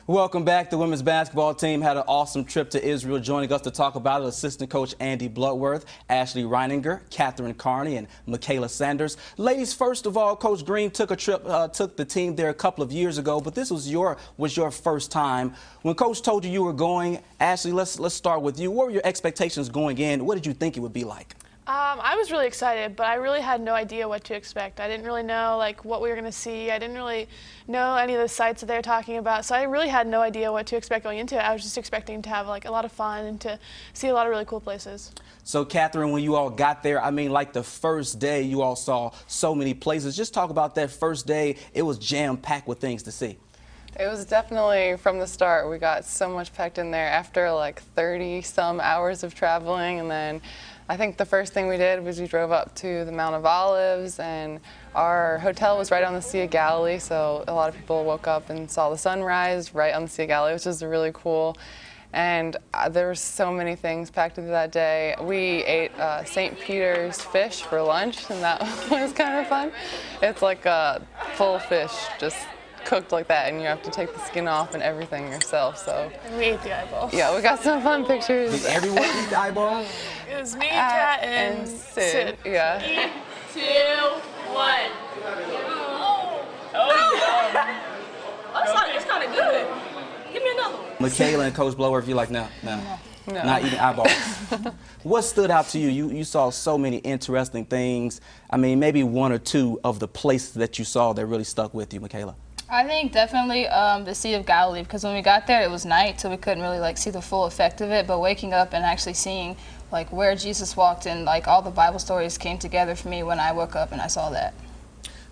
Welcome back. The women's basketball team had an awesome trip to Israel. Joining us to talk about it, assistant coach Andy Bloodworth, Ashley Reininger, Catherine Carney, and Michaela Sanders. Ladies, first of all, Coach Green took the team there a couple of years ago, but this was your first time. When Coach told you were going, Ashley, let's start with you. What were your expectations going in? What did you think it would be like? I was really excited, but I really had no idea what to expect. I didn't really know what we were going to see. I didn't really know any of the sites that they were talking about, so I really had no idea what to expect going into it. I was just expecting to have a lot of fun and to see a lot of really cool places. So, Catherine, when you all got there, I mean, like the first day, you all saw so many places. Just talk about that first day. It was jam-packed with things to see. It was definitely, from the start, we got so much packed in there after 30-some hours of traveling, and then I think the first thing we did was we drove up to the Mount of Olives, and our hotel was right on the Sea of Galilee, so a lot of people woke up and saw the sunrise right on the Sea of Galilee, which was really cool. And there were so many things packed into that day. We ate St. Peter's fish for lunch, and that was kind of fun. It's like a full fish, just cooked like that, and you have to take the skin off and everything yourself. So and we ate the eyeballs. Yeah, we got some fun pictures. Did everyone eat the eyeball? It was me, Kat, and Sid. Yeah. 3, 2, 1. It's kind of good. Give me another one. Michaela and Coach Bloodworth, you're like, no, not eating eyeballs. What stood out to you? You saw so many interesting things. I mean, maybe one or two of the places that you saw that really stuck with you, Michaela. I think definitely the Sea of Galilee, because when we got there it was night, so we couldn't really see the full effect of it, but waking up and actually seeing where Jesus walked and all the Bible stories came together for me when I woke up and I saw that.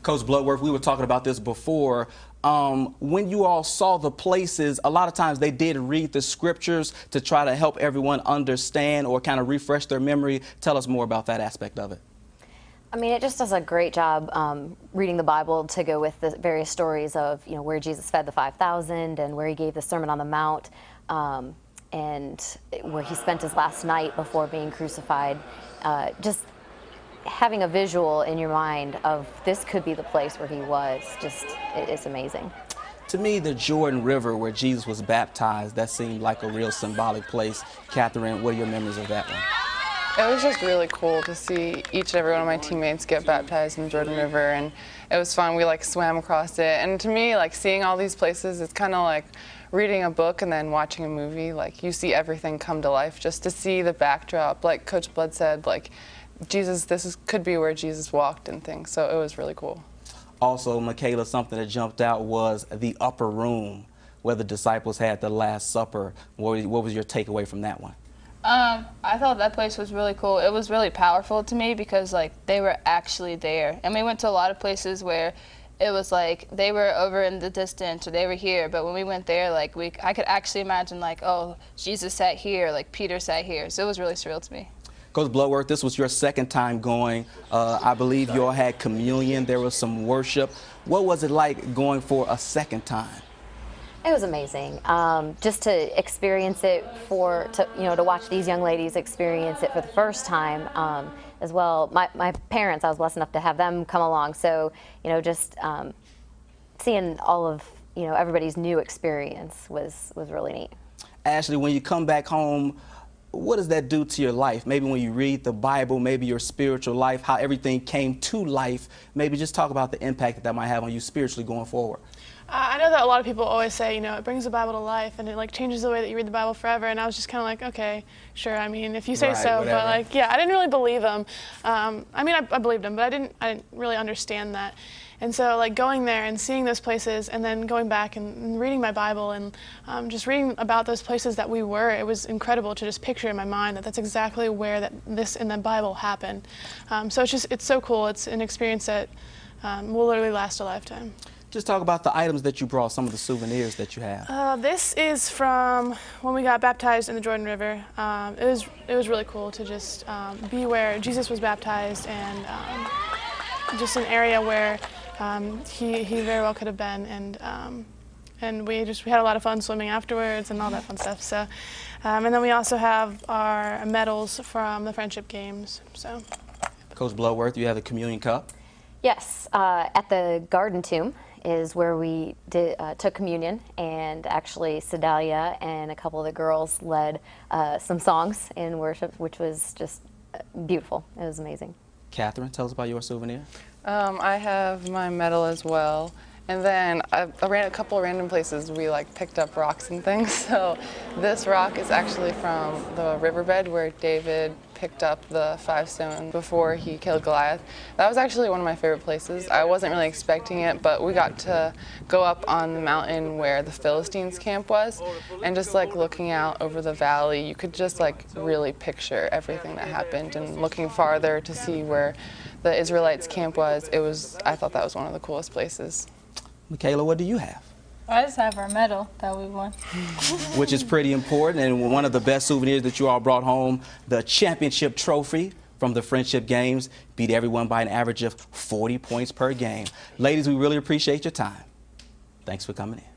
Coach Bloodworth, we were talking about this before. When you all saw the places, a lot of times they did read the scriptures to try to help everyone understand or kind of refresh their memory. Tell us more about that aspect of it. I mean, it just does a great job reading the Bible to go with the various stories of, where Jesus fed the 5,000 and where he gave the Sermon on the Mount and where he spent his last night before being crucified. Just having a visual in your mind of this could be the place where he was, it's amazing. To me, the Jordan River where Jesus was baptized, that seemed like a real symbolic place. Catherine, what are your memories of that one? It was just really cool to see each and every one of my teammates get baptized in the Jordan River, and it was fun. We swam across it, and to me, seeing all these places, it's kind of like reading a book and then watching a movie. You see everything come to life, just to see the backdrop. Like Coach Blood said, Jesus, could be where Jesus walked and things. So it was really cool. Also, Michaela, something that jumped out was the upper room where the disciples had the Last Supper. What was your takeaway from that one? I thought that place was really cool. It was really powerful to me because they were actually there. And we went to a lot of places where it was they were over in the distance or they were here, but when we went there, I could actually imagine oh, Jesus sat here, Peter sat here. So it was really surreal to me. Coach Bloodworth, this was your second time going. I believe you all had communion. There was some worship. What was it like going for a second time? It was amazing. Just to experience it to watch these young ladies experience it for the first time as well. My parents, I was blessed enough to have them come along. So, just seeing all of, everybody's new experience was really neat. Ashley, when you come back home, what does that do to your life? Maybe when you read the Bible, maybe your spiritual life, how everything came to life. Maybe just talk about the impact that might have on you spiritually going forward. I know that a lot of people always say, it brings the Bible to life and it changes the way that you read the Bible forever. And I was just kind of okay, sure. I mean, if you say so, whatever. But yeah, I didn't really believe him. I mean, I believed him, but I didn't really understand that. And so going there and seeing those places and then going back and reading my Bible and just reading about those places that we were, it was incredible to just picture in my mind that that's exactly where this in the Bible happened. So it's so cool. It's an experience that will literally last a lifetime. Just talk about the items that you brought, some of the souvenirs that you have. This is from when we got baptized in the Jordan River. It was really cool to just be where Jesus was baptized and just an area where he very well could have been, and we had a lot of fun swimming afterwards and all that fun stuff. So, and then we also have our medals from the friendship games. So, Coach Bloodworth, you have the communion cup. Yes, at the Garden Tomb is where we took communion, and actually Sedalia and a couple of the girls led some songs in worship, which was just beautiful. It was amazing. Catherine, tell us about your souvenir. I have my medal as well. And then I ran a couple of random places we like picked up rocks and things. So this rock is actually from the riverbed where David picked up the 5 stone before he killed Goliath. That was actually one of my favorite places. I wasn't really expecting it, but we got to go up on the mountain where the Philistines' camp was, and just like looking out over the valley, you could just like really picture everything that happened, and looking farther to see where the Israelites' camp was. I thought that was one of the coolest places. Michaela, what do you have? I just have our medal that we won. Which is pretty important, and one of the best souvenirs that you all brought home, the championship trophy from the Friendship Games, beat everyone by an average of 40 points per game. Ladies, we really appreciate your time. Thanks for coming in.